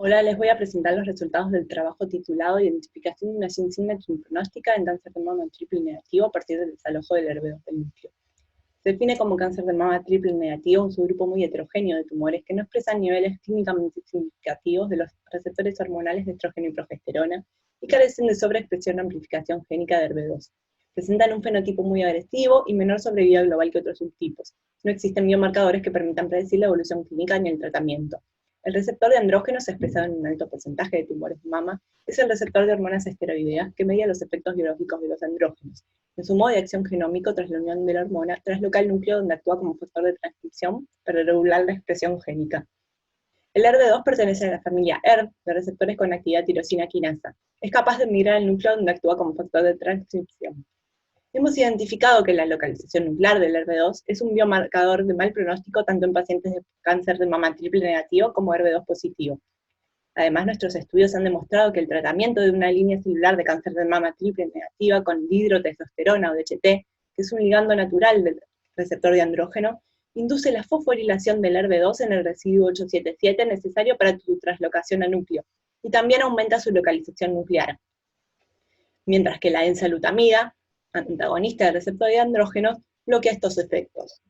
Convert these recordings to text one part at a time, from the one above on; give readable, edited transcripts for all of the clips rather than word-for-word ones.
Hola, les voy a presentar los resultados del trabajo titulado Identificación de una signature pronóstica en cáncer de mama triple negativo a partir del desalojo del herb2 del núcleo. Se define como cáncer de mama triple negativo un subgrupo muy heterogéneo de tumores que no expresan niveles clínicamente significativos de los receptores hormonales de estrógeno y progesterona y carecen de sobreexpresión o amplificación génica de herb2. Presentan un fenotipo muy agresivo y menor sobrevida global que otros subtipos. No existen biomarcadores que permitan predecir la evolución clínica ni el tratamiento. El receptor de andrógenos, expresado en un alto porcentaje de tumores de mama, es el receptor de hormonas esteroideas que media los efectos biológicos de los andrógenos. En su modo de acción genómico tras la unión de la hormona, trasloca el núcleo donde actúa como factor de transcripción para regular la expresión génica. El ERB2 pertenece a la familia ERB de receptores con actividad tirosina quinasa. Es capaz de migrar al núcleo donde actúa como factor de transcripción. Hemos identificado que la localización nuclear del ERB2 es un biomarcador de mal pronóstico tanto en pacientes de cáncer de mama triple negativo como ERB2 positivo. Además, nuestros estudios han demostrado que el tratamiento de una línea celular de cáncer de mama triple negativa con dihidrotestosterona o DHT, que es un ligando natural del receptor de andrógeno, induce la fosforilación del ERB2 en el residuo 877 necesario para su traslocación a núcleo, y también aumenta su localización nuclear. Mientras que la enzalutamida, antagonista del receptor de andrógenos, bloquea estos efectos.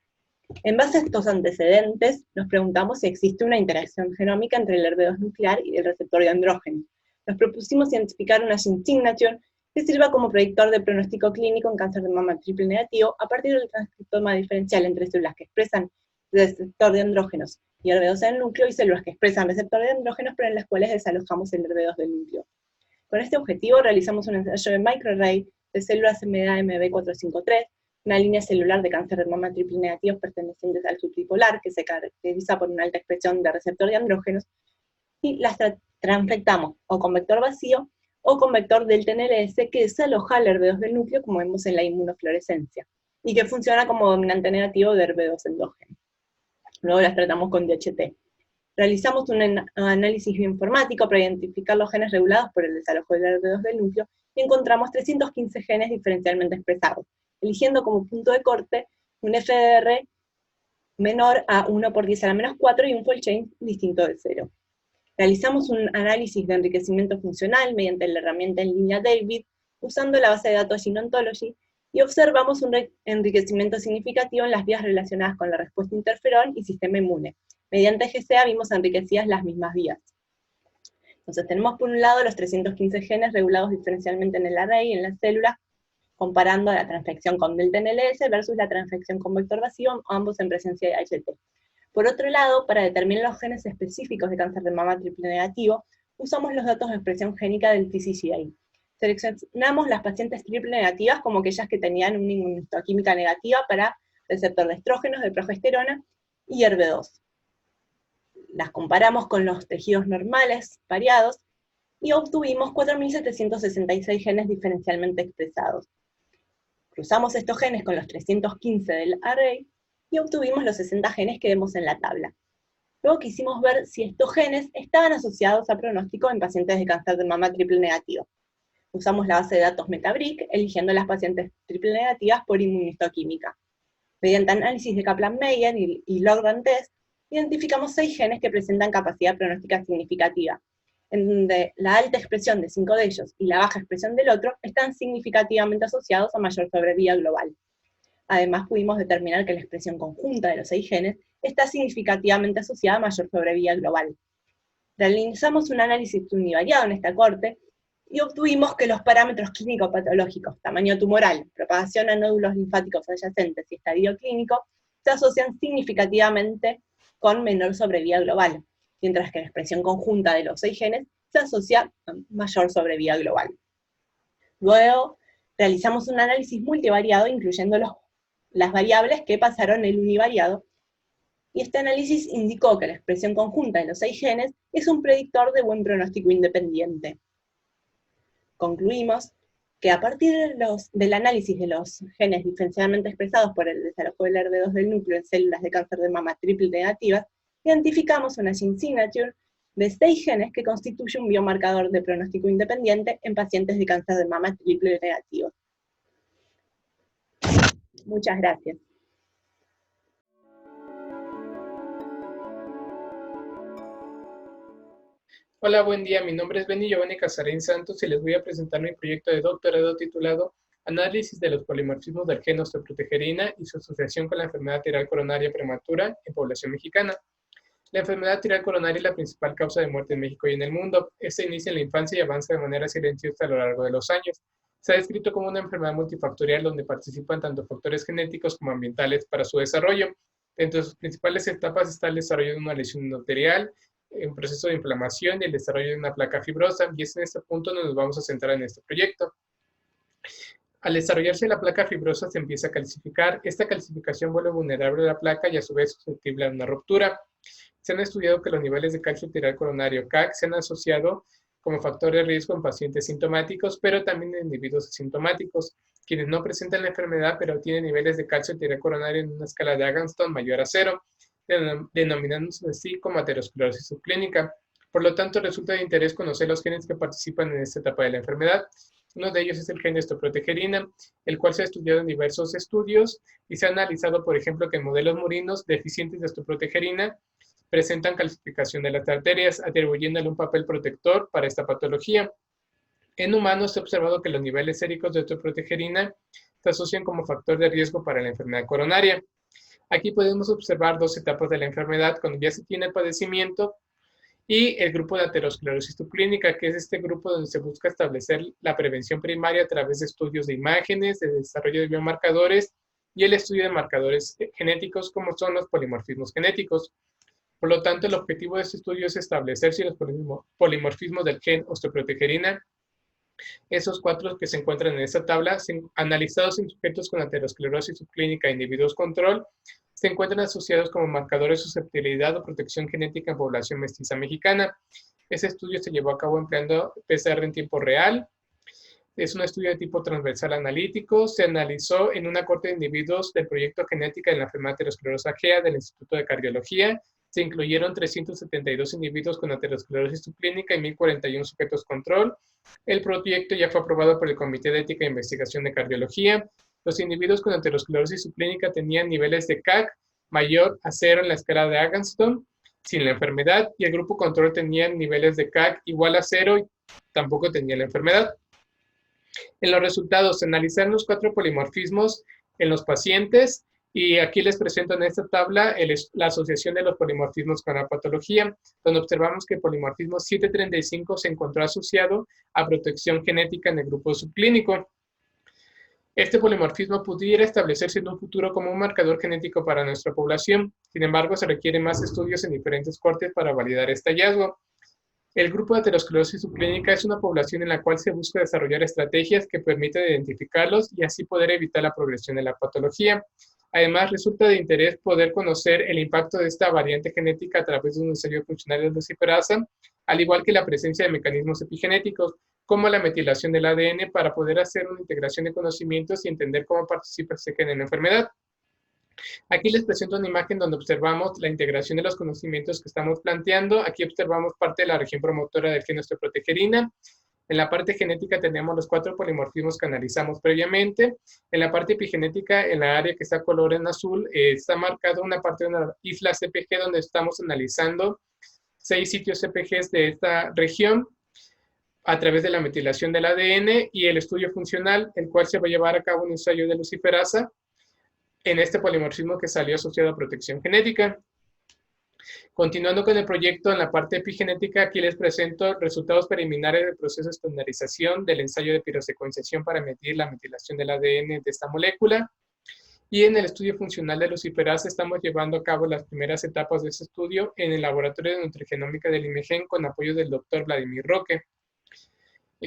En base a estos antecedentes, nos preguntamos si existe una interacción genómica entre el ERB2 nuclear y el receptor de andrógeno. Nos propusimos identificar una gene signature que sirva como predictor de pronóstico clínico en cáncer de mama triple negativo a partir del transcriptoma diferencial entre células que expresan receptor de andrógenos y ERB2 en el núcleo y células que expresan receptor de andrógenos pero en las cuales desalojamos el ERB2 del núcleo. Con este objetivo realizamos un ensayo de microarray de células MDA-MB453, una línea celular de cáncer de mama triple negativos pertenecientes al subtipolar, que se caracteriza por una alta expresión de receptor de andrógenos, y las transfectamos o con vector vacío o con vector del TNLS que desaloja el ERB2 del núcleo, como vemos en la inmunofluorescencia, y que funciona como dominante negativo de ERB2 endógeno. Luego las tratamos con DHT. Realizamos un análisis bioinformático para identificar los genes regulados por el desalojo del ERB2 del núcleo y encontramos 315 genes diferencialmente expresados, eligiendo como punto de corte un FDR menor a 1 por 10 a la menos 4 y un fold chain distinto de 0. Realizamos un análisis de enriquecimiento funcional mediante la herramienta en línea David, usando la base de datos Gene Ontology, y observamos un enriquecimiento significativo en las vías relacionadas con la respuesta interferón y sistema inmune. Mediante GCA vimos enriquecidas las mismas vías. Entonces tenemos por un lado los 315 genes regulados diferencialmente en el array, en las células, comparando la transfección con delta NLS versus la transfección con vector vacío, ambos en presencia de HT. Por otro lado, para determinar los genes específicos de cáncer de mama triple negativo, usamos los datos de expresión génica del TCGA. Seleccionamos las pacientes triple negativas como aquellas que tenían una inmunohistoquímica negativa para receptor de estrógenos, de progesterona y ERB2. Las comparamos con los tejidos normales variados y obtuvimos 4.766 genes diferencialmente expresados. Cruzamos estos genes con los 315 del array y obtuvimos los 60 genes que vemos en la tabla. Luego quisimos ver si estos genes estaban asociados a pronóstico en pacientes de cáncer de mama triple negativo. Usamos la base de datos Metabric, eligiendo las pacientes triple negativas por inmunistoquímica. Mediante análisis de Kaplan-Meier y log-rank test, identificamos 6 genes que presentan capacidad pronóstica significativa, en donde la alta expresión de 5 de ellos y la baja expresión del otro están significativamente asociados a mayor sobrevida global. Además, pudimos determinar que la expresión conjunta de los 6 genes está significativamente asociada a mayor sobrevida global. Realizamos un análisis univariado en esta corte y obtuvimos que los parámetros clínico-patológicos, tamaño tumoral, propagación a nódulos linfáticos adyacentes y estadio clínico, se asocian significativamente con menor sobrevida global, mientras que la expresión conjunta de los 6 genes se asocia a mayor sobrevida global. Luego, realizamos un análisis multivariado, incluyendo las variables que pasaron el univariado, y este análisis indicó que la expresión conjunta de los 6 genes es un predictor de buen pronóstico independiente. Concluimos que a partir del análisis de los genes diferencialmente expresados por el desalojo del ERB2 del núcleo en células de cáncer de mama triple negativas, identificamos una gene signature de 6 genes que constituye un biomarcador de pronóstico independiente en pacientes de cáncer de mama triple negativo. Muchas gracias. Hola, buen día. Mi nombre es Benny Giovanni Casarín Santos y les voy a presentar mi proyecto de doctorado titulado Análisis de los polimorfismos del gen osteoprotegerina y su asociación con la enfermedad tiroidea coronaria prematura en población mexicana. La enfermedad tiroidea coronaria es la principal causa de muerte en México y en el mundo. Esta inicia en la infancia y avanza de manera silenciosa a lo largo de los años. Se ha descrito como una enfermedad multifactorial donde participan tanto factores genéticos como ambientales para su desarrollo. Entre sus principales etapas está el desarrollo de una lesión endotelial, un proceso de inflamación y el desarrollo de una placa fibrosa, y es en este punto donde nos vamos a centrar en este proyecto. Al desarrollarse la placa fibrosa se empieza a calcificar. Esta calcificación vuelve vulnerable a la placa y a su vez susceptible a una ruptura. Se han estudiado que los niveles de calcio tiroideo coronario CAC se han asociado como factor de riesgo en pacientes sintomáticos, pero también en individuos asintomáticos, quienes no presentan la enfermedad, pero tienen niveles de calcio tiroideo coronario en una escala de Aganston mayor a 0, denominándose así como aterosclerosis subclínica. Por lo tanto, resulta de interés conocer los genes que participan en esta etapa de la enfermedad. Uno de ellos es el gen de osteoprotegerina, el cual se ha estudiado en diversos estudios y se ha analizado, por ejemplo, que en modelos murinos deficientes de osteoprotegerina presentan calcificación de las arterias, atribuyéndole un papel protector para esta patología. En humanos se ha observado que los niveles séricos de osteoprotegerina se asocian como factor de riesgo para la enfermedad coronaria. Aquí podemos observar dos etapas de la enfermedad cuando ya se tiene el padecimiento y el grupo de aterosclerosis subclínica, que es este grupo donde se busca establecer la prevención primaria a través de estudios de imágenes, de desarrollo de biomarcadores y el estudio de marcadores genéticos como son los polimorfismos genéticos. Por lo tanto, el objetivo de este estudio es establecer si los polimorfismos del gen osteoprotegerina, esos cuatro que se encuentran en esta tabla, analizados en sujetos con aterosclerosis subclínica e individuos control, se encuentran asociados como marcadores de susceptibilidad o protección genética en población mestiza mexicana. Ese estudio se llevó a cabo empleando PCR en tiempo real. Es un estudio de tipo transversal analítico. Se analizó en una corte de individuos del proyecto Genética de la enfermedad aterosclerosa GEA del Instituto de Cardiología. Se incluyeron 372 individuos con aterosclerosis subclínica y 1041 sujetos control. El proyecto ya fue aprobado por el Comité de Ética e Investigación de Cardiología. Los individuos con aterosclerosis subclínica tenían niveles de CAC mayor a 0 en la escala de Aganston sin la enfermedad, y el grupo control tenía niveles de CAC igual a 0 y tampoco tenía la enfermedad. En los resultados se analizaron los cuatro polimorfismos en los pacientes y aquí les presento en esta tabla la asociación de los polimorfismos con la patología, donde observamos que el polimorfismo 735 se encontró asociado a protección genética en el grupo subclínico. Este polimorfismo pudiera establecerse en un futuro como un marcador genético para nuestra población. Sin embargo, se requieren más estudios en diferentes cortes para validar este hallazgo. El grupo de aterosclerosis subclínica es una población en la cual se busca desarrollar estrategias que permitan identificarlos y así poder evitar la progresión de la patología. Además, resulta de interés poder conocer el impacto de esta variante genética a través de un ensayo funcional de luciferasa, al igual que la presencia de mecanismos epigenéticos, como la metilación del ADN, para poder hacer una integración de conocimientos y entender cómo participa este gen en la enfermedad. Aquí les presento una imagen donde observamos la integración de los conocimientos que estamos planteando. Aquí observamos parte de la región promotora del gen osteoprotegerina. En la parte genética tenemos los cuatro polimorfismos que analizamos previamente. En la parte epigenética, en la área que está color en azul, está marcada una parte de una isla CPG donde estamos analizando 6 sitios CPGs de esta región a través de la metilación del ADN y el estudio funcional, el cual se va a llevar a cabo un ensayo de luciferasa en este polimorfismo que salió asociado a protección genética. Continuando con el proyecto en la parte epigenética, aquí les presento resultados preliminares del proceso de estandarización del ensayo de pirosecuenciación para medir la metilación del ADN de esta molécula. Y en el estudio funcional de luciferasa estamos llevando a cabo las primeras etapas de este estudio en el laboratorio de nutrigenómica del IMEGEN con apoyo del doctor Vladimir Roque.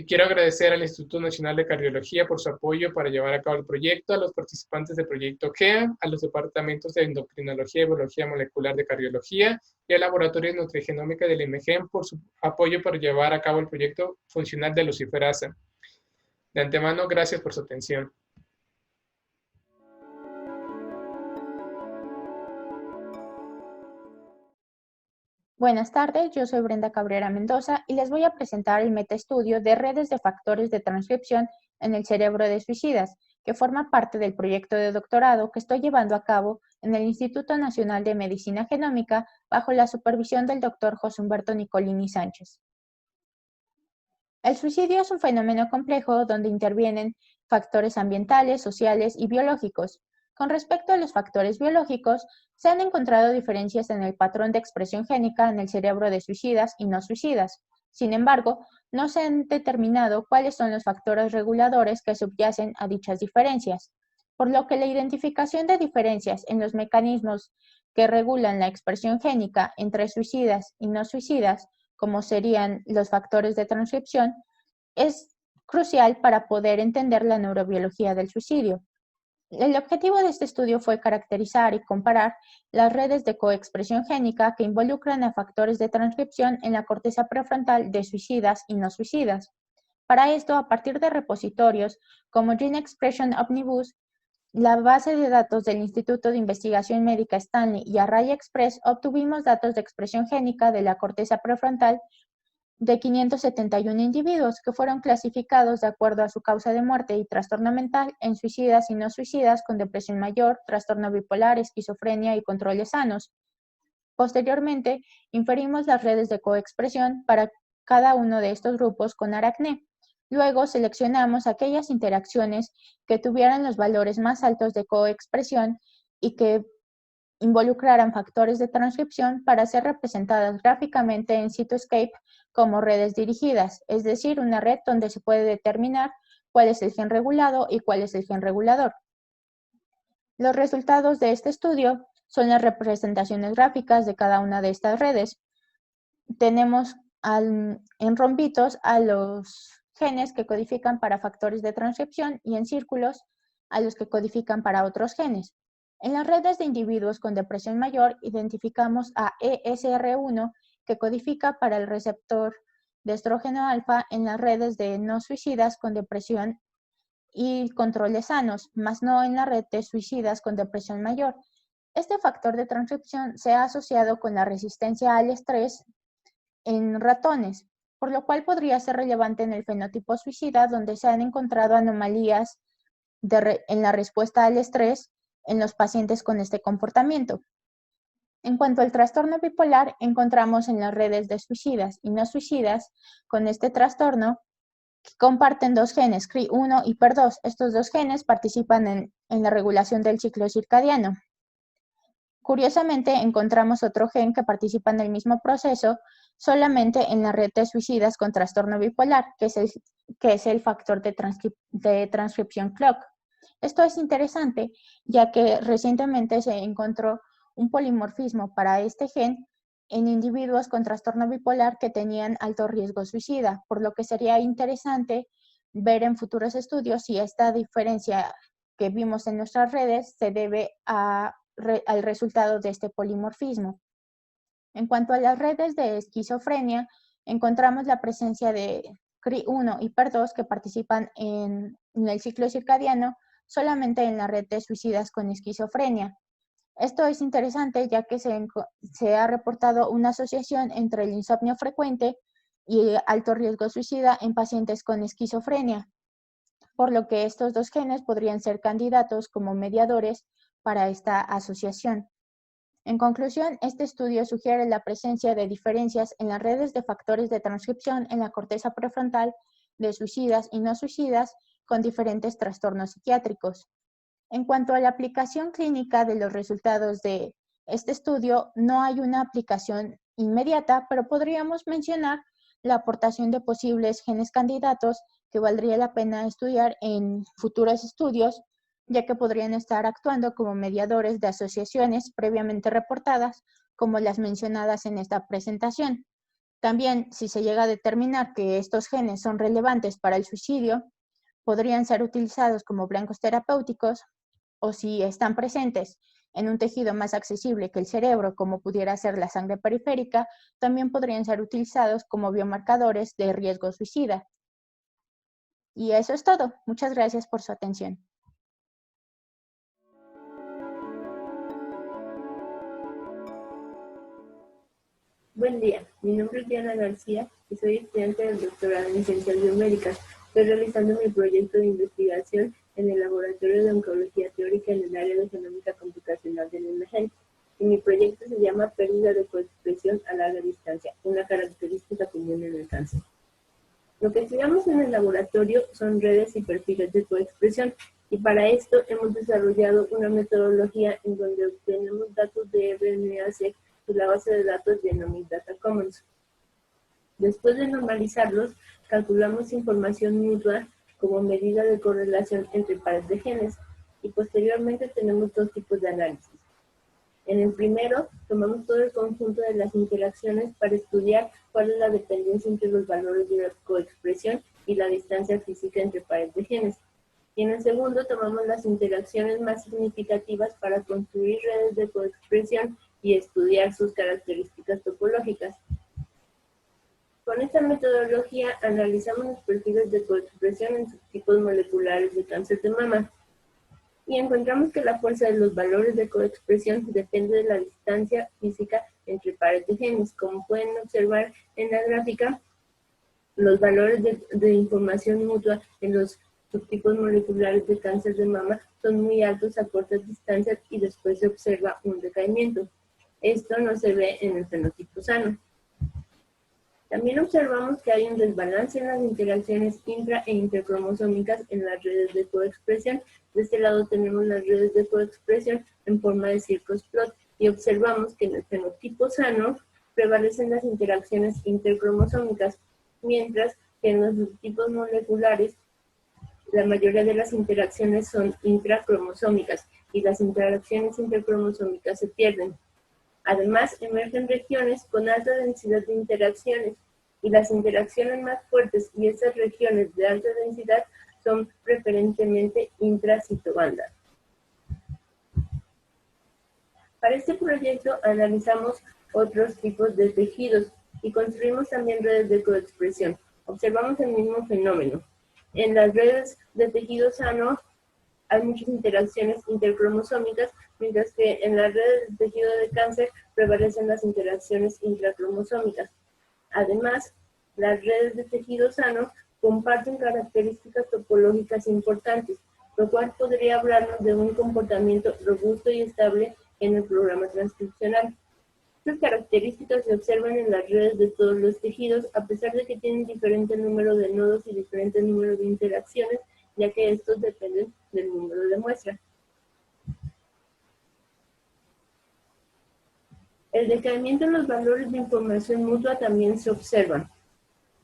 Quiero agradecer al Instituto Nacional de Cardiología por su apoyo para llevar a cabo el proyecto, a los participantes del proyecto GEA, a los departamentos de endocrinología y biología molecular de cardiología y al laboratorio de nutrigenómica del IMEGEN por su apoyo para llevar a cabo el proyecto funcional de luciferasa. De antemano, gracias por su atención. Buenas tardes, yo soy Brenda Cabrera Mendoza y les voy a presentar el metaestudio de redes de factores de transcripción en el cerebro de suicidas, que forma parte del proyecto de doctorado que estoy llevando a cabo en el Instituto Nacional de Medicina Genómica bajo la supervisión del doctor José Humberto Nicolini Sánchez. El suicidio es un fenómeno complejo donde intervienen factores ambientales, sociales y biológicos. Con respecto a los factores biológicos, se han encontrado diferencias en el patrón de expresión génica en el cerebro de suicidas y no suicidas. Sin embargo, no se han determinado cuáles son los factores reguladores que subyacen a dichas diferencias, por lo que la identificación de diferencias en los mecanismos que regulan la expresión génica entre suicidas y no suicidas, como serían los factores de transcripción, es crucial para poder entender la neurobiología del suicidio. El objetivo de este estudio fue caracterizar y comparar las redes de coexpresión génica que involucran a factores de transcripción en la corteza prefrontal de suicidas y no suicidas. Para esto, a partir de repositorios como Gene Expression Omnibus, la base de datos del Instituto de Investigación Médica Stanley y Array Express, obtuvimos datos de expresión génica de la corteza prefrontal de 571 individuos que fueron clasificados de acuerdo a su causa de muerte y trastorno mental en suicidas y no suicidas con depresión mayor, trastorno bipolar, esquizofrenia y controles sanos. Posteriormente, inferimos las redes de coexpresión para cada uno de estos grupos con Aracné. Luego seleccionamos aquellas interacciones que tuvieran los valores más altos de coexpresión y que involucraran factores de transcripción para ser representadas gráficamente en Cytoscape como redes dirigidas, es decir, una red donde se puede determinar cuál es el gen regulado y cuál es el gen regulador. Los resultados de este estudio son las representaciones gráficas de cada una de estas redes. Tenemos en rombitos a los genes que codifican para factores de transcripción y en círculos a los que codifican para otros genes. En las redes de individuos con depresión mayor identificamos a ESR1 que codifica para el receptor de estrógeno alfa en las redes de no suicidas con depresión y controles sanos, más no en la red de suicidas con depresión mayor. Este factor de transcripción se ha asociado con la resistencia al estrés en ratones, por lo cual podría ser relevante en el fenotipo suicida, donde se han encontrado anomalías en la respuesta al estrés en los pacientes con este comportamiento. En cuanto al trastorno bipolar, encontramos en las redes de suicidas y no suicidas con este trastorno que comparten dos genes, CRI1 y PER2. Estos dos genes participan en la regulación del ciclo circadiano. Curiosamente, encontramos otro gen que participa en el mismo proceso solamente en la red de suicidas con trastorno bipolar, que es el factor de transcripción clock. Esto es interesante, ya que recientemente se encontró un polimorfismo para este gen en individuos con trastorno bipolar que tenían alto riesgo suicida, por lo que sería interesante ver en futuros estudios si esta diferencia que vimos en nuestras redes se debe al resultado de este polimorfismo. En cuanto a las redes de esquizofrenia, encontramos la presencia de CRI1 y PER2 que participan en el ciclo circadiano solamente en la red de suicidas con esquizofrenia. Esto es interesante ya que se ha reportado una asociación entre el insomnio frecuente y alto riesgo suicida en pacientes con esquizofrenia, por lo que estos dos genes podrían ser candidatos como mediadores para esta asociación. En conclusión, este estudio sugiere la presencia de diferencias en las redes de factores de transcripción en la corteza prefrontal de suicidas y no suicidas con diferentes trastornos psiquiátricos. En cuanto a la aplicación clínica de los resultados de este estudio, no hay una aplicación inmediata, pero podríamos mencionar la aportación de posibles genes candidatos que valdría la pena estudiar en futuros estudios, ya que podrían estar actuando como mediadores de asociaciones previamente reportadas, como las mencionadas en esta presentación. También, si se llega a determinar que estos genes son relevantes para el suicidio, podrían ser utilizados como blancos terapéuticos, o si están presentes en un tejido más accesible que el cerebro, como pudiera ser la sangre periférica, también podrían ser utilizados como biomarcadores de riesgo suicida. Y eso es todo. Muchas gracias por su atención. Buen día, mi nombre es Diana García y soy estudiante del doctorado en Ciencias Biomédicas. Estoy realizando mi proyecto de investigación en el Laboratorio de Oncología Teórica en el área de Genómica Computacional del INMEGEN. Y mi proyecto se llama Pérdida de coexpresión a larga distancia, una característica común en el cáncer. Lo que estoy son redes y perfiles de coexpresión. Y para esto hemos desarrollado una metodología en donde obtenemos datos de RNA-seq de la base de datos Genomic Data Commons. Después de normalizarlos, calculamos información mutua como medida de correlación entre pares de genes y posteriormente tenemos dos tipos de análisis. En el primero, tomamos todo el conjunto de las interacciones para estudiar cuál es la dependencia entre los valores de la coexpresión y la distancia física entre pares de genes. Y en el segundo, tomamos las interacciones más significativas para construir redes de coexpresión y estudiar sus características topológicas. Con esta metodología analizamos los perfiles de coexpresión en subtipos moleculares de cáncer de mama y encontramos que la fuerza de los valores de coexpresión depende de la distancia física entre pares de genes. Como pueden observar en la gráfica, los valores de información mutua en los subtipos moleculares de cáncer de mama son muy altos a cortas distancias y después se observa un decaimiento. Esto no se ve en el fenotipo sano. También observamos que hay un desbalance en las interacciones intra- e intercromosómicas en las redes de coexpresión. De este lado tenemos las redes de coexpresión en forma de circos plot y observamos que en el fenotipo sano prevalecen las interacciones intercromosómicas, mientras que en los subtipos moleculares la mayoría de las interacciones son intracromosómicas y las interacciones intercromosómicas se pierden. Además, emergen regiones con alta densidad de interacciones y las interacciones más fuertes y esas regiones de alta densidad son preferentemente intracitobanda. Para este proyecto analizamos otros tipos de tejidos y construimos también redes de coexpresión. Observamos el mismo fenómeno. En las redes de tejido sano hay muchas interacciones intercromosómicas, mientras que en las redes de tejido de cáncer prevalecen las interacciones intracromosómicas. Además, las redes de tejido sano comparten características topológicas importantes, lo cual podría hablarnos de un comportamiento robusto y estable en el programa transcripcional. Estas características se observan en las redes de todos los tejidos, a pesar de que tienen diferente número de nodos y diferente número de interacciones, ya que estos dependen del número de muestra. El decaimiento en los valores de información mutua también se observa,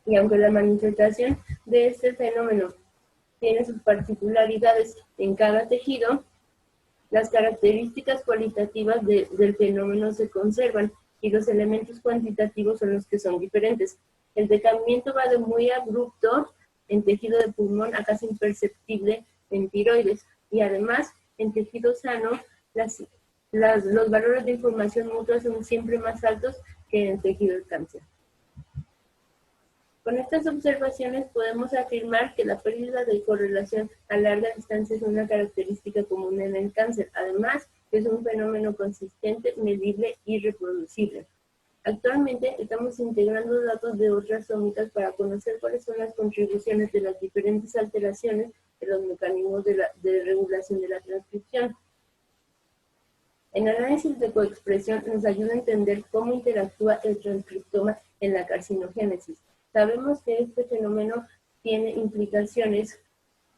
y aunque la manifestación de este fenómeno tiene sus particularidades en cada tejido, las características cualitativas del fenómeno se conservan y los elementos cuantitativos son los que son diferentes. El decaimiento va de muy abrupto en tejido de pulmón a casi imperceptible en tiroides y además en tejido sano los valores de información mutua son siempre más altos que en el tejido de cáncer. Con estas observaciones podemos afirmar que la pérdida de correlación a larga distancia es una característica común en el cáncer. Además, es un fenómeno consistente, medible y reproducible. Actualmente estamos integrando datos de otras sómicas para conocer cuáles son las contribuciones de las diferentes alteraciones de los mecanismos de regulación de la transcripción. El análisis de coexpresión nos ayuda a entender cómo interactúa el transcriptoma en la carcinogénesis. Sabemos que este fenómeno tiene implicaciones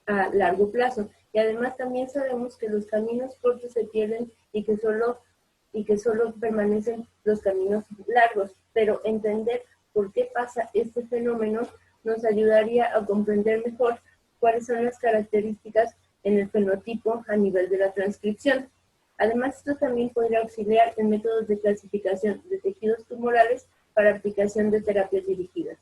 a largo plazo y además también sabemos que los caminos cortos se pierden y que solo permanecen los caminos largos, pero entender por qué pasa este fenómeno nos ayudaría a comprender mejor cuáles son las características en el fenotipo a nivel de la transcripción. Además, esto también podría auxiliar en métodos de clasificación de tejidos tumorales para aplicación de terapias dirigidas.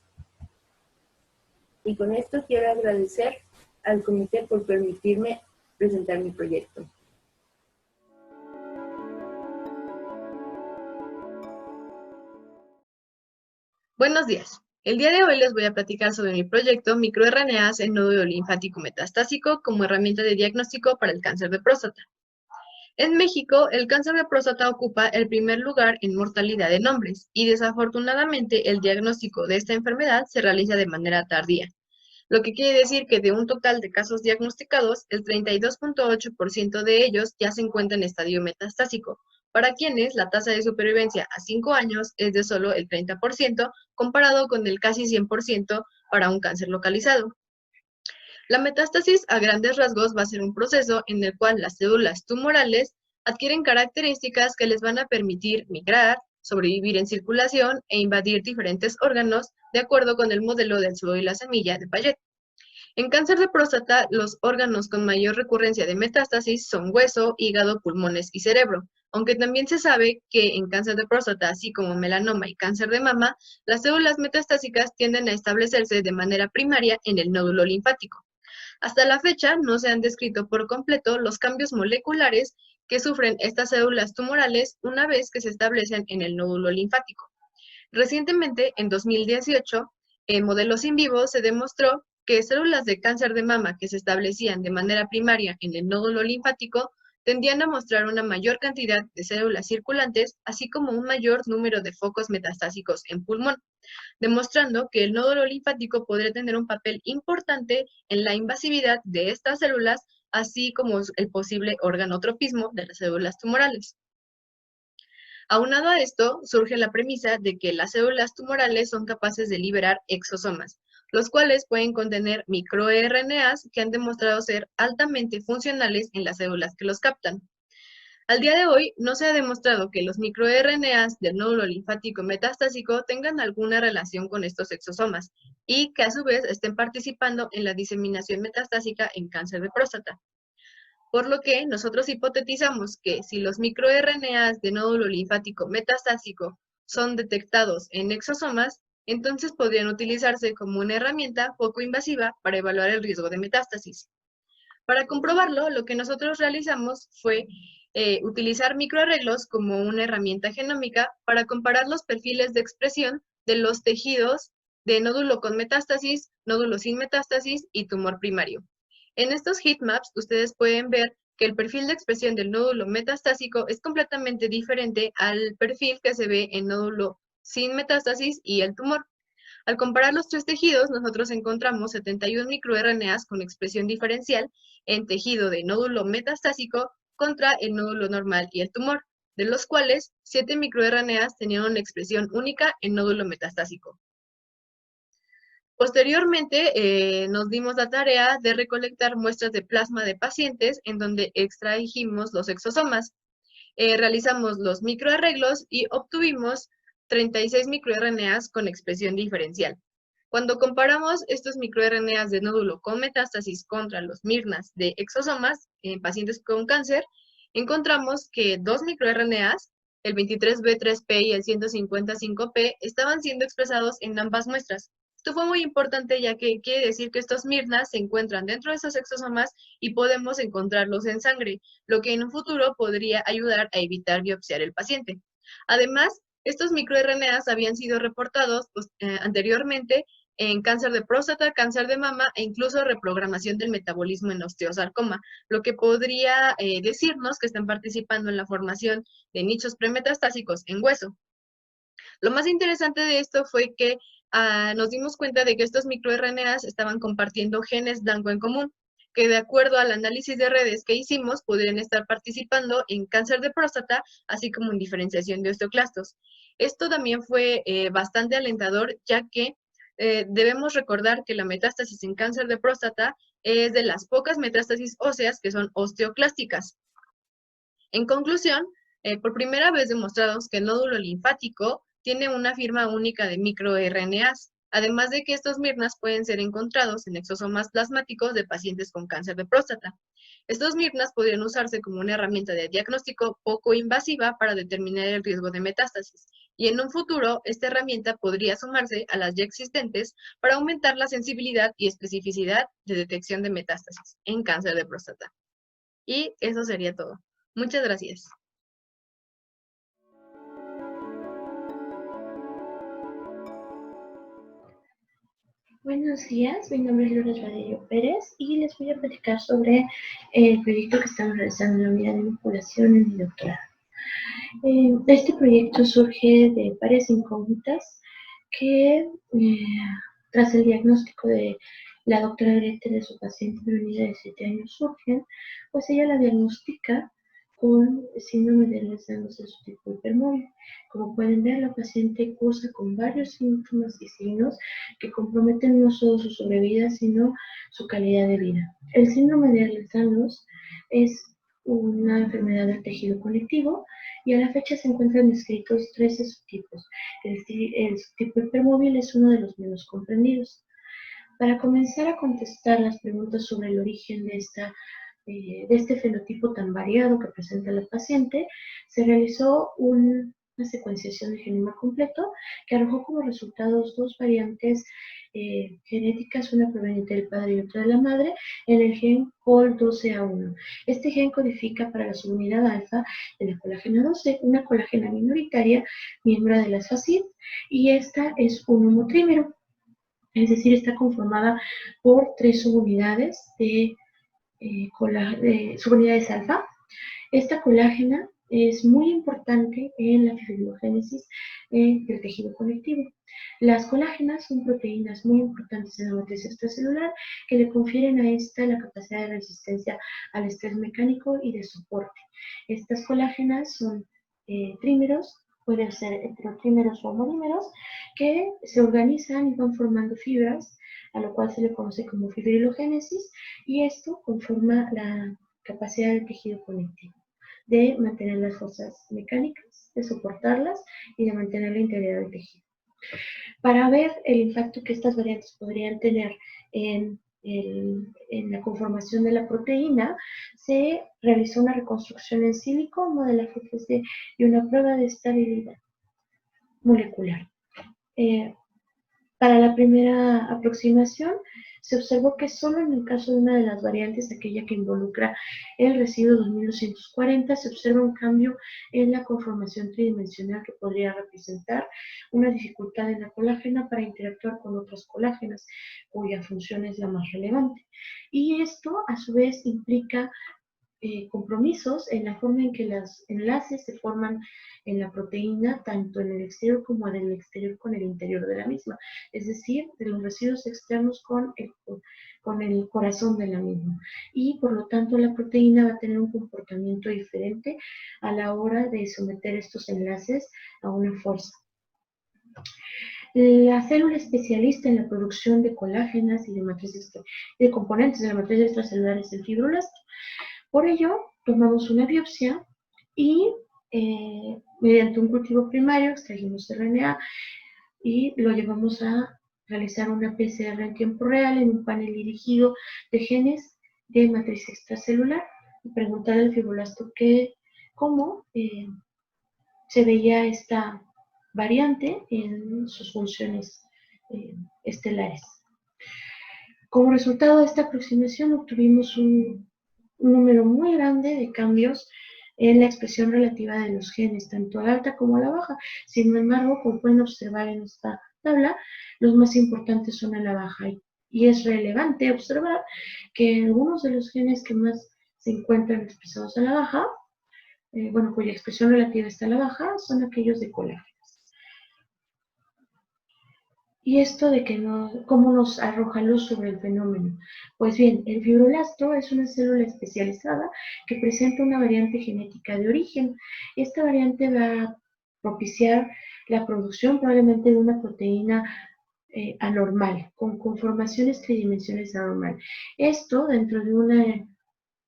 Y con esto quiero agradecer al comité por permitirme presentar mi proyecto. Buenos días. El día de hoy les voy a platicar sobre mi proyecto microRNAs en nódulo linfático metastásico como herramienta de diagnóstico para el cáncer de próstata. En México, el cáncer de próstata ocupa el primer lugar en mortalidad en hombres y desafortunadamente el diagnóstico de esta enfermedad se realiza de manera tardía, lo que quiere decir que de un total de casos diagnosticados, el 32.8% de ellos ya se encuentran en estadio metastásico, para quienes la tasa de supervivencia a 5 años es de solo el 30%, comparado con el casi 100% para un cáncer localizado. La metástasis a grandes rasgos va a ser un proceso en el cual las células tumorales adquieren características que les van a permitir migrar, sobrevivir en circulación e invadir diferentes órganos de acuerdo con el modelo del huevo y la semilla de Payet. En cáncer de próstata, los órganos con mayor recurrencia de metástasis son hueso, hígado, pulmones y cerebro, aunque también se sabe que en cáncer de próstata, así como melanoma y cáncer de mama, las células metastásicas tienden a establecerse de manera primaria en el nódulo linfático. Hasta la fecha no se han descrito por completo los cambios moleculares que sufren estas células tumorales una vez que se establecen en el nódulo linfático. Recientemente, en 2018, en modelos in vivo se demostró que células de cáncer de mama que se establecían de manera primaria en el nódulo linfático tendían a mostrar una mayor cantidad de células circulantes, así como un mayor número de focos metastásicos en pulmón, demostrando que el nódulo linfático podría tener un papel importante en la invasividad de estas células, así como el posible organotropismo de las células tumorales. Aunado a esto, surge la premisa de que las células tumorales son capaces de liberar exosomas, los cuales pueden contener microRNAs que han demostrado ser altamente funcionales en las células que los captan. Al día de hoy, no se ha demostrado que los microRNAs del nódulo linfático metastásico tengan alguna relación con estos exosomas y que a su vez estén participando en la diseminación metastásica en cáncer de próstata. Por lo que nosotros hipotetizamos que si los microRNAs de nódulo linfático metastásico son detectados en exosomas, entonces podrían utilizarse como una herramienta poco invasiva para evaluar el riesgo de metástasis. Para comprobarlo, lo que nosotros realizamos fue utilizar microarreglos como una herramienta genómica para comparar los perfiles de expresión de los tejidos de nódulo con metástasis, nódulo sin metástasis y tumor primario. En estos heatmaps, ustedes pueden ver que el perfil de expresión del nódulo metastásico es completamente diferente al perfil que se ve en nódulo sin metástasis y el tumor. Al comparar los tres tejidos, nosotros encontramos 71 microRNAs con expresión diferencial en tejido de nódulo metastásico contra el nódulo normal y el tumor, de los cuales 7 microRNAs tenían una expresión única en nódulo metastásico. Posteriormente, nos dimos la tarea de recolectar muestras de plasma de pacientes en donde extrajimos los exosomas. Realizamos los microarreglos y obtuvimos 36 microRNAs con expresión diferencial. Cuando comparamos estos microRNAs de nódulo con metástasis contra los MIRNAs de exosomas en pacientes con cáncer, encontramos que 2 microRNAs, el 23B3P y el 155P, estaban siendo expresados en ambas muestras. Esto fue muy importante ya que quiere decir que estos MIRNAs se encuentran dentro de esos exosomas y podemos encontrarlos en sangre, lo que en un futuro podría ayudar a evitar biopsiar el paciente. Además, estos microRNAs habían sido reportados anteriormente en cáncer de próstata, cáncer de mama e incluso reprogramación del metabolismo en osteosarcoma, lo que podría decirnos que están participando en la formación de nichos premetastásicos en hueso. Lo más interesante de esto fue que nos dimos cuenta de que estos microRNAs estaban compartiendo genes blanco en común, que de acuerdo al análisis de redes que hicimos, podrían estar participando en cáncer de próstata, así como en diferenciación de osteoclastos. Esto también fue bastante alentador, ya que debemos recordar que la metástasis en cáncer de próstata es de las pocas metástasis óseas que son osteoclásticas. En conclusión, por primera vez demostramos que el nódulo linfático tiene una firma única de microRNAs, además de que estos MIRNAs pueden ser encontrados en exosomas plasmáticos de pacientes con cáncer de próstata. Estos MIRNAs podrían usarse como una herramienta de diagnóstico poco invasiva para determinar el riesgo de metástasis, y en un futuro esta herramienta podría sumarse a las ya existentes para aumentar la sensibilidad y especificidad de detección de metástasis en cáncer de próstata. Y eso sería todo. Muchas gracias. Buenos días, mi nombre es Lourdes Valerio Pérez y les voy a platicar sobre el proyecto que estamos realizando en la unidad de vinculación en mi doctorado. Este proyecto surge de varias incógnitas que tras el diagnóstico de la doctora Grete de su paciente de una unidad de 7 años surgen, pues ella la diagnostica con síndrome de Ehlers-Danlos del subtipo hipermóvil. Como pueden ver, la paciente cursa con varios síntomas y signos que comprometen no solo su sobrevida, sino su calidad de vida. El síndrome de Ehlers-Danlos es una enfermedad del tejido conectivo y a la fecha se encuentran descritos 13 subtipos. El subtipo hipermóvil es uno de los menos comprendidos. Para comenzar a contestar las preguntas sobre el origen de este fenotipo tan variado que presenta la paciente, se realizó una secuenciación de genoma completo que arrojó como resultados dos variantes genéticas, una proveniente del padre y otra de la madre, en el gen COL12A1. Este gen codifica para la subunidad alfa de la colágena 12, una colágena minoritaria miembro de las FACID, y esta es un homotrímero. Es decir, está conformada por 3 subunidades de subunidades alfa. Esta colágena es muy importante en la fibrogénesis del tejido conectivo. Las colágenas son proteínas muy importantes en la matriz extracelular que le confieren a esta la capacidad de resistencia al estrés mecánico y de soporte. Estas colágenas son trímeros, pueden ser heterotrímeros o monómeros, que se organizan y van formando fibras, a lo cual se le conoce como fibrilogénesis, y esto conforma la capacidad del tejido conectivo de mantener las fuerzas mecánicas, de soportarlas y de mantener la integridad del tejido. Para ver el impacto que estas variantes podrían tener en la conformación de la proteína, se realizó una reconstrucción en sílico, un modelaje 3D y una prueba de estabilidad molecular. Para la primera aproximación, se observó que solo en el caso de una de las variantes, aquella que involucra el residuo 2240, se observa un cambio en la conformación tridimensional que podría representar una dificultad en la colágena para interactuar con otras colágenas, cuya función es la más relevante. Y esto, a su vez, implica compromisos en la forma en que los enlaces se forman en la proteína, tanto en el exterior como en el exterior con el interior de la misma, es decir, de los residuos externos con el corazón de la misma. Y por lo tanto la proteína va a tener un comportamiento diferente a la hora de someter estos enlaces a una fuerza. La célula especialista en la producción de colágenas y de componentes de la matriz extracelular es el fibroblasto. Por ello, tomamos una biopsia y mediante un cultivo primario extrajimos RNA y lo llevamos a realizar una PCR en tiempo real en un panel dirigido de genes de matriz extracelular y preguntar al fibroblasto cómo se veía esta variante en sus funciones estelares. Como resultado de esta aproximación obtuvimos un número muy grande de cambios en la expresión relativa de los genes, tanto a la alta como a la baja. Sin embargo, como pueden observar en esta tabla, los más importantes son a la baja. Y es relevante observar que algunos de los genes que más se encuentran expresados a la baja, cuya expresión relativa está a la baja, son aquellos de colágenas. ¿Y esto de cómo nos arroja luz sobre el fenómeno? Pues bien, el fibroblasto es una célula especializada que presenta una variante genética de origen. Esta variante va a propiciar la producción probablemente de una proteína anormal, con conformaciones tridimensionales anormal. Esto, dentro de una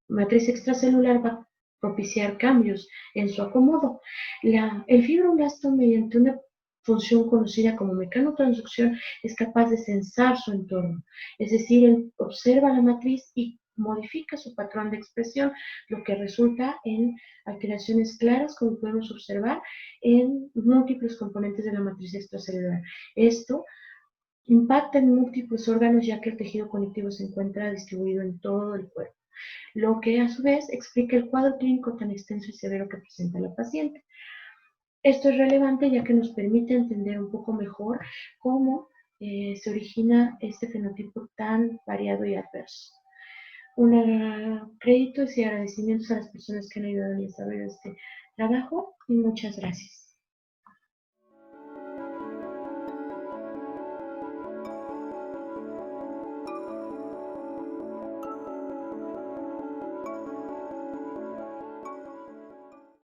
matriz extracelular, va a propiciar cambios en su acomodo. El fibroblasto, mediante una función conocida como mecanotransducción, es capaz de sensar su entorno, es decir, él observa la matriz y modifica su patrón de expresión, lo que resulta en alteraciones claras, como podemos observar en múltiples componentes de la matriz extracelular. Esto impacta en múltiples órganos, ya que el tejido conectivo se encuentra distribuido en todo el cuerpo, lo que a su vez explica el cuadro clínico tan extenso y severo que presenta la paciente. Esto es relevante ya que nos permite entender un poco mejor cómo se origina este fenotipo tan variado y adverso. Créditos y agradecimientos a las personas que han ayudado en el desarrollo de este trabajo y muchas gracias.